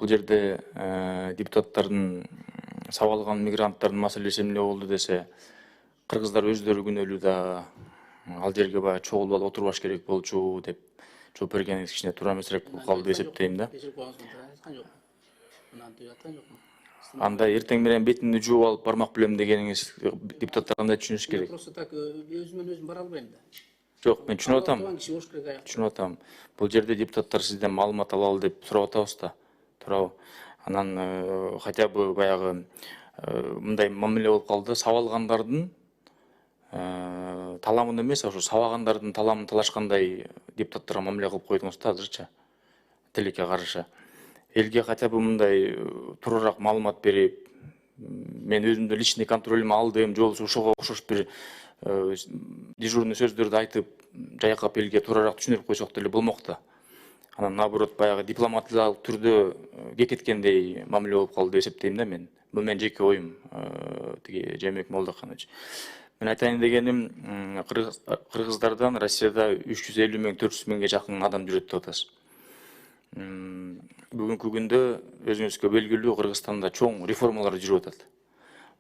бул жерде депутаттардын сабалган мигранттардын маселеси эмне болду десе, кыргыздар өздөрү күнөөлүү да, ал жерге баягы чогулуп алып отурбаш керек болчу деп жооп бергениңиз кичине туура эмесирээк болуп калды деп эсептейм да. Анда эртең менен бетимди жууп алып бармак билем дегениңиз депутаттар кандай түшүнүш керек? Просто так өзүмөн өзүм бара албайм да. Жок, мен түшүнүп атам. Бул жерде депутаттар сизден маалымат алалы деп сурап атабыз да. Туурабы? Анан хотя бы баягы мындай мамиле болуп калды. Сабалгандардын таламын эмес, ошо сабагандардын таламын талашкандай депутаттарга мамиле кылып койдуңуз да азырча. Тилекке каршы. Элге хотя бы мындай туурараак маалымат берип, мен өзүмдүн личный контролюмө алдым, же болбосо ошого окшош бир дежурный сөздөрдү айтып, жайкап элге туурараак түшүндүрүп койсок деле болмок да. Анан наоборот баягы дипломатиялык түрдө кекеткендей мамиле болуп калды деп эсептейм да мен. Бул менин жеке оюм, тиги Жээнбек Молдоханович. Мен айтайын дегеним, кыргыздардан Россияда 350 миң, 400 миңге жакын адам жүрөт деп атасыз. Бүгүнкү күндө өзүңүзгө белгилүү Кыргызстанда чоң реформалар жүрүп атат.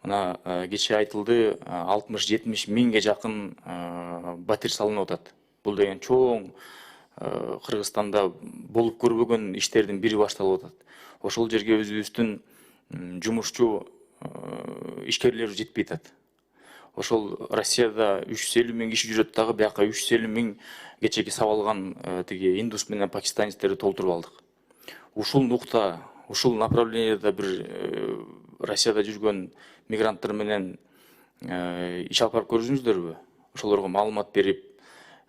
Мына кечээ айтылды 60-70 миңге жакын батир салынып атат. Бул деген чоң Кыргызстанда болуп көрбөгөн иштердин бири башталып атат. Ошол жерге өзүбүздүн жумушчу ишкерлер жетпей атат. Ошол Россияда 350 миң киши жүрөт дагы, бияка 350 миң кечеги сабалган тиги индус менен пакистанецтерди толтуруп алдык. Ушул нукта, ушул направлениеде бир Россияда жүргөн мигранттар менен иш алып барып көрдүңүздөрбү? Ошолорго маалымат берип,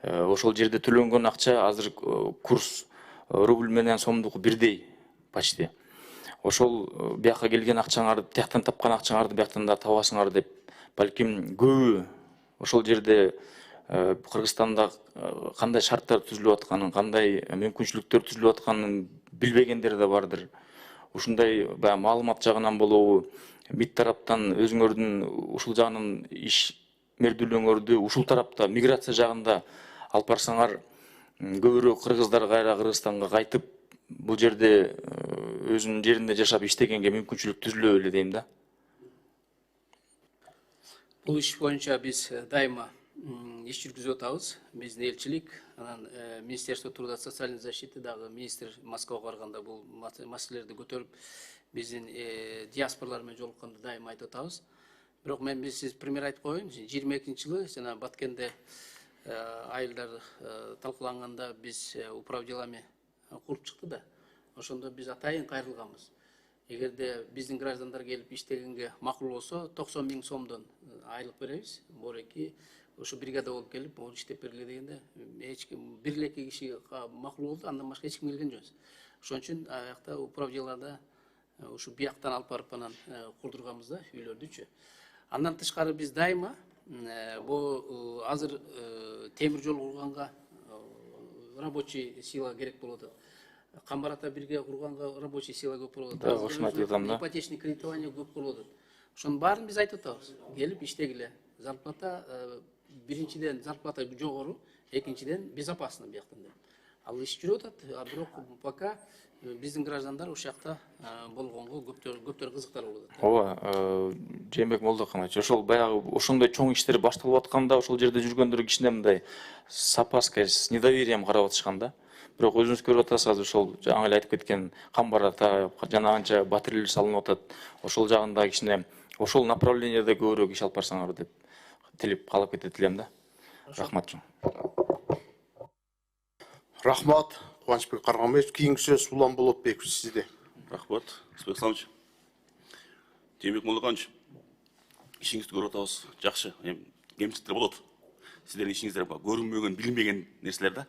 ошол жерде төлөнгөн акча азыр курс рубль менен сомдуку бирдей почти. Ошол бияка келген акчаңарды, тияктан тапкан акчаңарды бияктан да табасыңар деп, балким көбү ошол жерде Кыргызстанда кандай шарттар түзүлүп атканын, кандай мүмкүнчүлүктөр түзүлүп атканын билбегендер да бардыр. Ушундай баягы маалымат жагынан болобу, МИД тараптан өзүңөрдүн ушул жагынан ишмердүүлүгүңөрдү ушул тарапта миграция жагында алып барсаңар, көбүрөөк кыргыздар кайра Кыргызстанга кайтып, бул жерде өзүнүн жеринде жашап иштегенге мүмкүнчүлүк түзүлө эле дейм да. Бул иш боюнча биз дайыма иш жүргүзүп атабыз. Биздин элчилик, анан Министерство труда и социальной защиты дагы министр Москвага барганда бул маселелерди көтөрүп, биздин диаспоралар менен жолукканда дайыма айтып атабыз. Бирок мен сиз пример айтып коеюн. 22-жылы жана Баткенде айылдар талкууланганда биз управ делами куруп чыкты да. Ошондо биз атайын кайрылганбыз. Эгерде биздин граждандар келип иштегенге макул болсо, 90 миң сомдон айлык беребиз. Бореки ошо бригада болуп келип, могу иштеп бергиле дегенде, эч ким бир эле киши макул болду, андан башка эч ким келген жокпуз. Ошон үчүн аякта управ делада ушу бияктан алып барып анан курдурганбыз да үйлөрдүчү. Андан тышкары биз дайыма бул азыр темир жол курганга рабочий сила керек болуп атат. Камбарата бирге курганга рабочий сила көп болуп атат. Ошону айтып атам да. Ипотечный кредитование көп болуп атат. Ошонун баарын биз айтып атабыз. Келип иштегиле. Зарплата биринчиден зарплата жогору, экинчиден безопасно бияктан деп. Ал иш жүрүп атат, бирок пока биздин граждандар ошол жакта болгонго көптөр кызыктар болуп атат. Ооба, Жээнбек Молдоханович, ошол баягы ошондой чоң иштер башталып атканда, ошол жерде жүргөндөр кичине мындай с опаской, с недоверием карап атышкан да. Бирок өзүңүз көрүп атасыз, ошол жаңы эле айтып кеткен Камбарата жана анча батирлер салынып атат. Ошол жагында кичине ошол направлениеде көбүрөөк иш алып барсаңар деп тилеп калып кетет элем да. Рахмат чоң. Рахмат, Кубанычбек Каргамбаевич. Кийинки сөз Улан Болотбеков сизде. Рахмат, Сапарбек Асламович. Жээнбек Молдоханович, ишиңизди көрүп атабыз. Жакшы, кемчиликтер болот. Сиздердин ишиңиздер көрүнбөгөн, билинбеген нерселер да.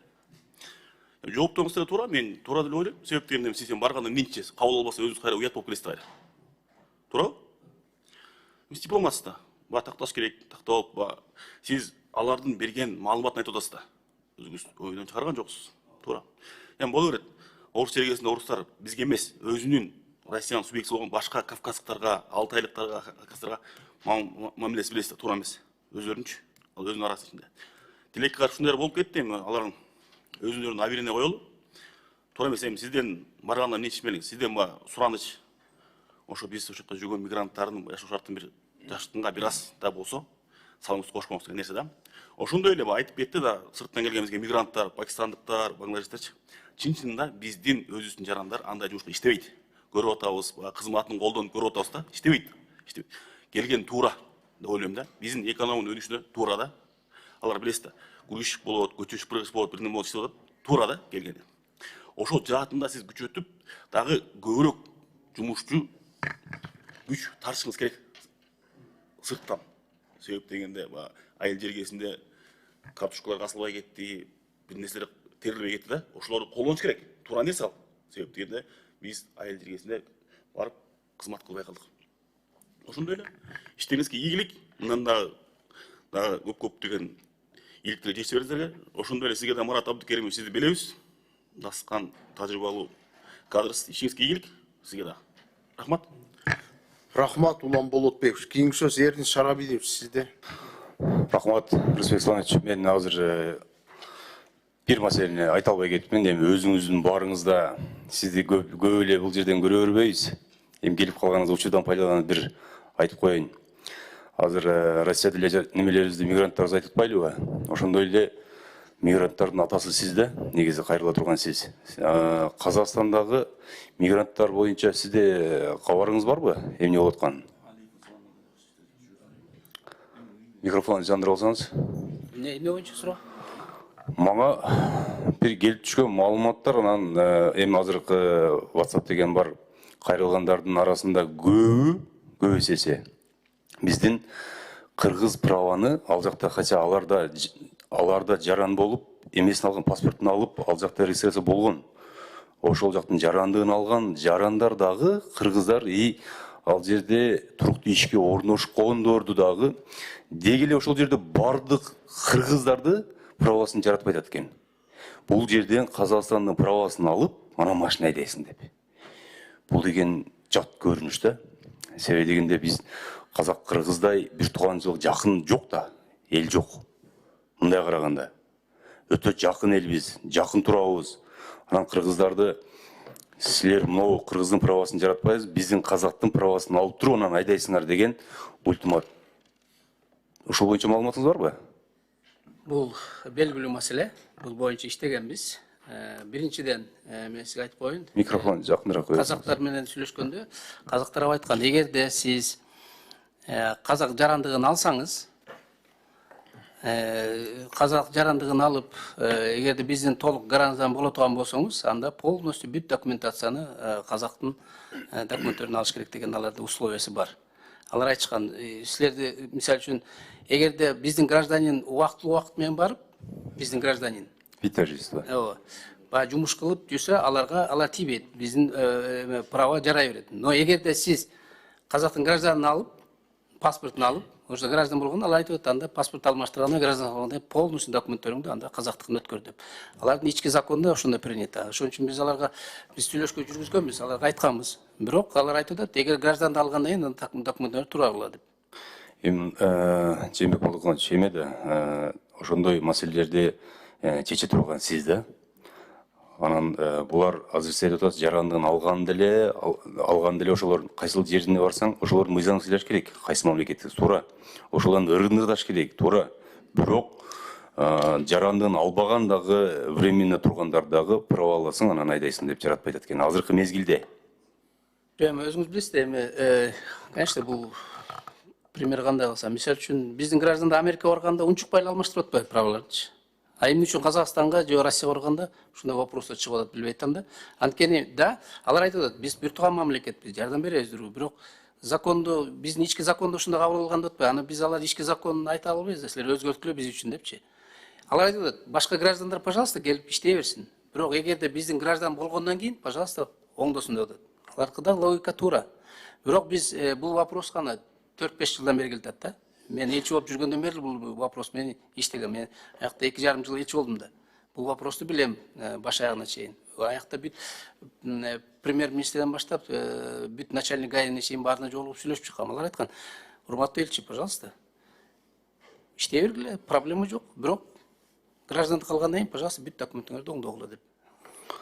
Жоопторуңуздар туура, мен туура деп ойлойм. Себеп дегенде сиз барганда минче кабыл албаса өзүңүз кайра уят болуп келесиз кайра. Туурабы? Биз дипломатсыз да. Баа такташ керек, тактап, сиз алардын берген маалыматын айтып атасыз да. Өзүңүз ойдон чыгарган жоксуз. Туура. Боло берет. Орус чергесинде орустар бизге эмес, өзүнүн Россиянын субъектisi болгон башка кавказдыктарга, алтайлыктарга, кавказдыктарга мамилеси билесиз да, туура эмес. Өзүлөрүнчү, ал өзүнүн арасы ичинде. Тилекке каршы ушундай болуп кетти, алардын өзүлөрүнүн абийирине коелу. туура эмес. Эми сизден баргандан эмне ичмелиң? Сизден сураныч ошо биз ошол жакта жүргөн мигранттардын жашоо шартын бир жаштынга бир аз да болсо салымыңызды кошкоңуз деген нерсе да. Ошондой эле айтып кетти да, сырттан келген бизге мигранттар, пакистандыктар, бангладештерчи. Чын чынында биздин өзүбүздүн жарандар андай жумушта иштебейт. Көрүп атабыз, кызматын колдонуп көрүп атабыз да, иштебейт. Келген туура деп ойлойм да. Биздин экономиянын өнүшүнө туура да. Алар билесиз да, күрүш болот, көчүш прыгыш болот, бир неме болот, иштеп атат. Туура да келгени. Ошол жаатында сиз күчөтүп, дагы көбүрөөк жумушчу күч тартышыңыз керек. Сырттан. Себеп дегенде, айыл жергесинде картошкалар касылбай кетти, бир нерселер терилбей кетти да. Ошолорду колдонуш керек. Туура нерсе ал. Себеп дегенде биз айыл жергесинде барып кызмат кылбай калдык. Ошондой эле иштериңизге ийгилик, мындан дагы көптөгөн ийгиликтер жете бериңиздерге. Ошондой эле сизге да Марат Абдыкеримович, сизди билебиз. Дасыкан, тажрыйбалуу кадрсыз, ишиңизге ийгилик сизге да. Рахмат. Рахмат, Улан Болотбекович. Кийинки сөз Эрдинч Шарабиевич сизде. Рахмат, Рысбек Сланович. Мен азыр бир маселени айта албай кетипмин. Эми өзүңүздүн барыңызда сизди көп эле бул жерден көрө бербейбиз. Эми келип калганыңызда учурдан пайдаланып бир айтып коеюн. Азыр Россияда эле немелерибизди мигранттарыбыз айтып атпайлыбы? Ошондой эле мигранттардын атасы сиз да, негизи кайрыла турган сиз. Казакстандагы мигранттар боюнча сизде кабарыңыз барбы? Эмне болуп атканын? Микрофон жандырып алсаңыз. эмне боюнча суроо? Мага бир келип түшкөн маалыматтар, анан эми азыркы WhatsApp деген бар, кайрылгандардын арасында көп эсесе биздин кыргыз праваны ал жакта, хотя аларда жаран болуп, эмесин алган, паспортун алып, ал жакта регистрация болгон. Ошол жактын жарандыгын алган жарандар дагы кыргыздар ал жерде туруктуу ишке орношкондорду дагы деги эле ошол жерде бардык кыргыздарды правасын жаратпай атат экен. Бул жерден Казакстандын правасын алып, анан машина айдайсың деп. Бул деген жат көрүнүш да. Себеби дегенде биз казак кыргыздай бир тууганчылык жакын жок да, эл жок. Мындай караганда өтө жакын элбиз, жакын турабыз. Анан кыргыздарды силер могу кыргыздын правасын жаратпайсыз, биздин казактын правасын алып туруп анан айдайсыңар деген ультимат. Ошол боюнча маалыматыңыз барбы? Бул белгилүү маселе. Бул боюнча иштегенбиз. Биринчиден мен сизге айтып коеюн. Микрофон жакыныраак коюңуз. Казактар менен сүйлөшкөндө казактар айткан, эгерде сиз казак жарандыгын алсаңыз, казак жарандыгын алып, эгерде биздин толук граждан боло турган болсоңуз, анда полностью бүт документацияны казактын документтерин алыш керек деген алардын условиясы бар. Алар айтышкан, силерди мисалы үчүн, эгерде биздин гражданин убактылуу менен барып, биздин гражданин Вид на жительство. жумуш кылып жүрсө, алар тийбейт, биздин права жарай берет. Но эгерде сиз казактын гражданын алып, паспортун алып, уже граждан болгондо алар айтып атат, анда паспорт алмаштырганда граждан болгондо полностью документтериңди анда казактыкын өткөр деп. Алардын ички законунда ошондой принято. Ошон үчүн биз аларга сүйлөшкө жүргүзгөнбүз, аларга айтканбыз. Бирок алар айтып атат, эгер гражданды алгандан кийин документтер турарыла деп. Эми Жээнбек Молдоканович, эме да ошондой маселелерди чече турган сиз да. Анан булар азыр сиз айтып атасыз, жарандыгын алган деле ошолор кайсыл жерине барсаң, ошолордун мыйзамын сыйлаш керек, кайсы мамлекетте туура. Ошолордун ырыгын ырдаш керек, туура. Бирок жарандыгын албаган дагы временно тургандар дагы права аласың, анан айдайсың деп жаратпай атат экен азыркы мезгилде. Эми өзүңүз билесиз, эми конечно бул пример кандай болсо, мисалы үчүн биздин граждандар Америкага барганда унчукпай эле алмаштырып атпайбы праваларды? А эмне үчүн Казакстанга же Россияга барганда ушундай вопростор чыгып атат, билбей атам да. Анткени да, алар айтып атат, биз бир турган мамлекетпиз, жардам беребиздир, бирок закондо, биздин ички закондо ушундай кабыл алган деп атпайбы? Аны биз алар ички законун айта албайбыз да, силер өзгөрткүлө биз үчүн депчи. Алар айтып атат, башка граждандар, пожалуйста, келип иштей берсин. Бирок эгерде биздин граждан болгондон кийин, пожалуйста, оңдосун деп атат. Алардыкыда логика туура. Бирок биз бул вопроска аны 4-5 жылдан бери келатат да. Мен элчи болуп жүргөндөн бери бул вопрос менен иштегем. Мен аякта 2,5 жыл элчи болдум да. Бул вопросту билем баш аягына чейин. Аякта бүт премьер-министрден баштап бүт начальник ГАИне чейин баарына жолугуп сүйлөшүп чыккам. Алар айткан, урматтуу элчи, пожалуйста, иштей бергиле, проблема жок. Бирок граждандык алгандан кийин, пожалуйста, бүт документиңерди оңдогула деп.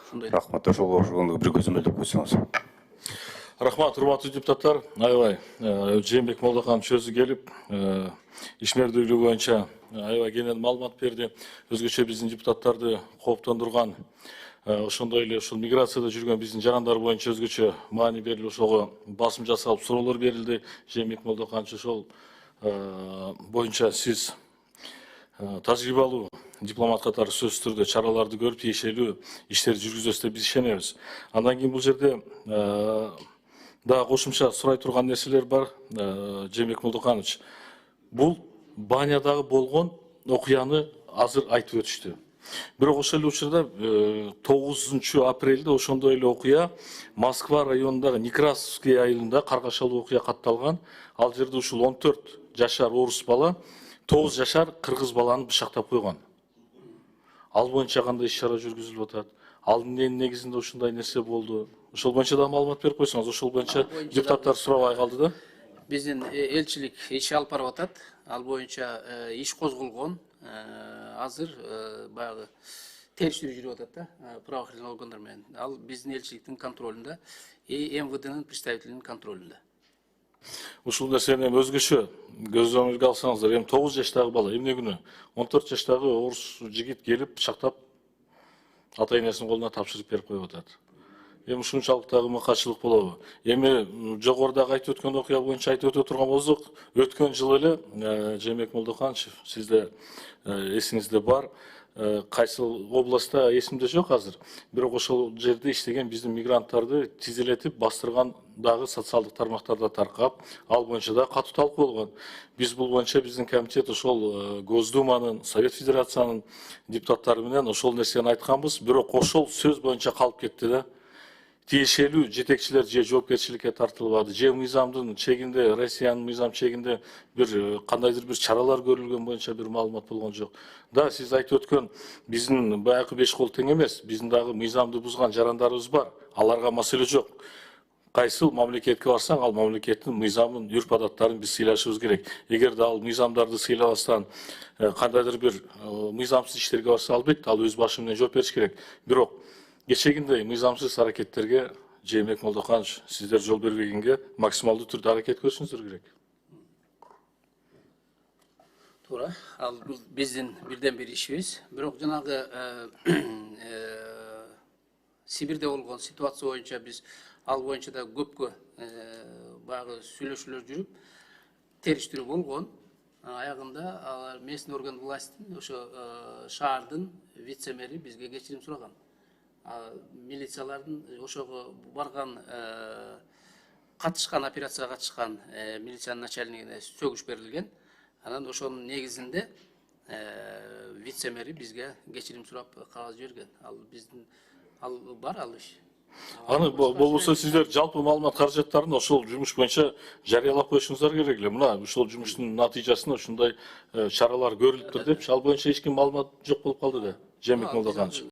ушундай. Рахмат, ошол ошондо бир көзөмөлдөп койсоңуз. Рахмат, урматтуу депутаттар. Аябай Жээнбек Молдоканович өзү келип, ишмердүүлүгү боюнча аябай кенен маалымат берди. Өзгөчө биздин депутаттарды кооптондурган, ошондой эле ушул миграцияда жүргөн биздин жарандар боюнча өзгөчө маани берилип, ошого басым жасалып, суроолор берилди. Жээнбек Молдоканович ошол боюнча сиз тажрыйбалуу дипломат катары сөзсүз түрдө чараларды көрүп, тиешелүү иштерди жүргүзөсүз деп биз ишенебиз. Андан кийин бул жерде да кошумча сурай турган нерселер бар. Жээнбек Молдоканович, бул Банядагы болгон окуяны азыр айтып өтүштү. Бирок ошол эле учурда 9 апрелде ошондой эле окуя Москва районундагы Некрасовский айылында каргашалуу окуя катталган. Ал жерде ушул 14 жашар орус бала 9 жашар кыргыз баланы бышактап койгон. Ал боюнча кандай иш-чара жүргүзүлүп атат? Ал эмненин негизинде ушундай нерсе болду? Ошол боюнча да маалымат берип койсоңуз, ошол боюнча депутаттар сурабай калды да. Биздин элчилик иш алып барып атат. Ал боюнча иш козголгон. Азыр баягы териштирүү жүрүп атат да, правоохранительный органдар менен. Ал биздин элчиликтин контролунда и МВДнын представителинин контролунда. Ушул нерсени өзгөчө көзөмөлгө алсаңыздар, эми 9 жаштагы бала, эмне күнү 14 жаштагы орус жигит келип бышактап ата энесинин колуна тапшырып берип коюп атат. Эми ушунчалык дагы мыкаачылык болобу? Эми жогорудагы айтып өткөн окуя боюнча айтып өтө турган болсок, өткөн жылы эле Жээнбек Молдоканович, сизде эсиңизде бар, кайсыл областта эсимде жок азыр. Бирок ошол жерде иштеген биздин мигранттарды тизелетип бастырган дагы социалдык тармактарда таркап, ал боюнча да катуу талкуу болгон. Биз бул боюнча биздин комитет ошол Госдуманын, Совет Федерациянын депутаттары менен ошол нерсени айтканбыз, бирок ошол сөз боюнча калып кетти да. Тиешелүү жетекчилер же жоопкерчиликке тартылбады, же мыйзамдын чегинде, Россиянын мыйзам чегинде бир кандайдыр бир чаралар көрүлгөн боюнча бир маалымат болгон жок. Да, сиз айтып өткөн биздин баягы 5 кол тең эмес, биздин дагы мыйзамды бузган жарандарыбыз бар. Аларга маселе жок. Кайсыл мамлекетке барсаң, ал мамлекеттин мыйзамын, үрп адаттарын биз сыйлашыбыз керек. Эгер да ал мыйзамдарды сыйлабастан кандайдыр бир мыйзамсыз иштерге барса, албетте ал өз башы менен жооп бериш керек. Бирок кечегиндей мыйзамсыз аракеттерге Жээнбек Молдоканович, сиздер жол бербегенге максималдуу түрдө аракет көрүшүңүздөр керек. Туура, ал бул биздин бирден бир ишибиз. Бирок жанагы Сибирде болгон ситуация боюнча биз ал боюнча да көпкө баягы сүйлөшүүлөр жүрүп, териштирүү болгон. Аягында алар местный орган властьтин, ошо шаардын вице-мэри бизге кечирим сураган. Милициялардын ошого барган, катышкан, операцияга катышкан милициянын начальнигине сөгүш берилген. Анан ошонун негизинде вице-мэри бизге кечирим сурап кагаз жиберген. Ал биздин бар ал иш. Аны болбосо сиздер жалпы маалымат каражаттарын ошол жумуш боюнча жарыялап коюшуңуздар керек эле. Мына ушул жумуштун натыйжасында ушундай чаралар көрүлүптүр деп, ал боюнча эч ким маалымат жок болуп калды да. Жээнбек Молдоканович.